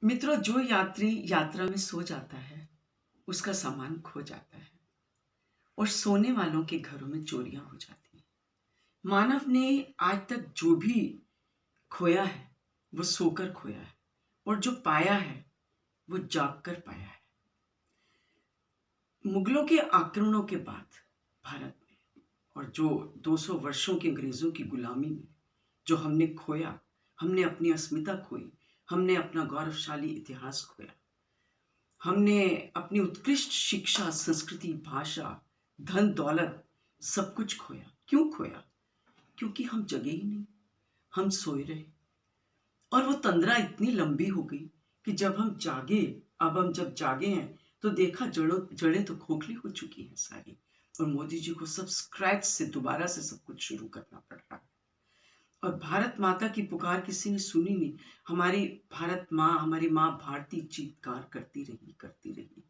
मित्रों, जो यात्री यात्रा में सो जाता है उसका सामान खो जाता है और सोने वालों के घरों में चोरियां हो जाती हैं। मानव ने आज तक जो भी खोया है वो सोकर खोया है और जो पाया है वो जाग कर पाया है। मुगलों के आक्रमणों के बाद भारत में और जो 200 वर्षों की अंग्रेजों की गुलामी में जो हमने खोया, हमने अपनी अस्मिता खोई, हमने अपना गौरवशाली इतिहास खोया, हमने अपनी उत्कृष्ट शिक्षा, संस्कृति, भाषा, धन दौलत सब कुछ खोया। क्यों खोया? क्योंकि हम जगे ही नहीं, हम सोए रहे। और वो तंद्रा इतनी लंबी हो गई कि जब हम जागे, अब हम जब जागे हैं तो देखा जड़ें तो खोखली हो चुकी हैं सारी, और मोदी जी को सब स्क्रैच से दोबारा से सब कुछ शुरू करना पड़ रहा है। और भारत माता की पुकार किसी ने सुनी नहीं। हमारी भारत माँ, हमारी माँ भारती चीत्कार करती रही,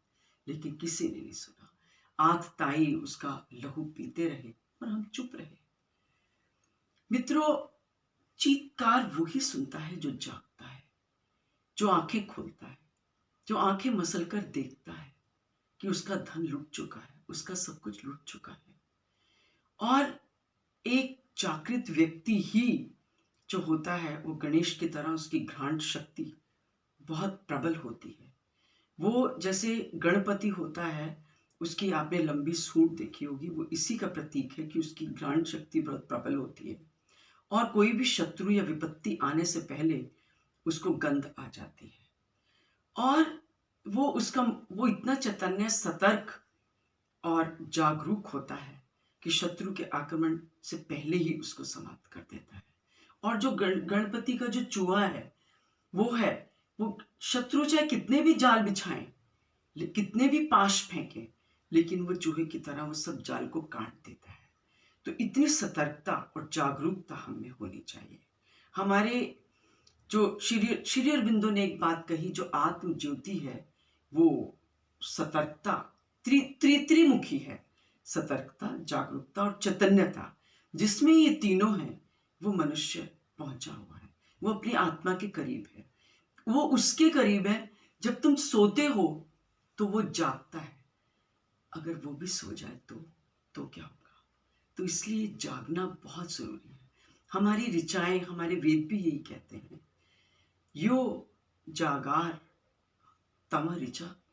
लेकिन किसी ने नहीं सुना। आत ताई उसका लहू पीते रहे और हम चुप रहे। मित्रों, चीत्कार वो ही सुनता है जो जागता है, जो आंखें खोलता है, जो आंखें मसल कर देखता है कि उसका धन लुट चुका है, उसका सब कुछ लुट चुका है। और एक जागृत व्यक्ति ही जो होता है वो गणेश की तरह, उसकी घ्राण शक्ति बहुत प्रबल होती है। वो जैसे गणपति होता है, उसकी आपने लंबी सूंड देखी होगी, वो इसी का प्रतीक है कि उसकी घ्राण शक्ति बहुत प्रबल होती है और कोई भी शत्रु या विपत्ति आने से पहले उसको गंध आ जाती है। और वो इतना चैतन्य, सतर्क और जागरूक होता है कि शत्रु के आक्रमण से पहले ही उसको समाप्त कर देता है। और जो गणपति का जो चूहा है वो शत्रु चाहे कितने भी जाल बिछाएं, कितने भी पाश फेंके, लेकिन वो चूहे की तरह वो सब जाल को काट देता है। तो इतनी सतर्कता और जागरूकता हमें होनी चाहिए। हमारे जो श्री अरबिंदो ने एक बात कही, जो आत्म ज्योति है वो सतर्कता, त्रिमुखी है। सतर्कता, जागरूकता और चैतन्यता, जिसमें ये तीनों हैं वो मनुष्य पहुंचा हुआ है। वो अपनी आत्मा के करीब है, वो उसके करीब है। जब तुम सोते हो तो वो जागता है, अगर वो भी सो जाए तो क्या होगा? तो इसलिए जागना बहुत जरूरी है। हमारी ऋचाएं, हमारे वेद भी यही कहते हैं, यो जागार तम ऋचा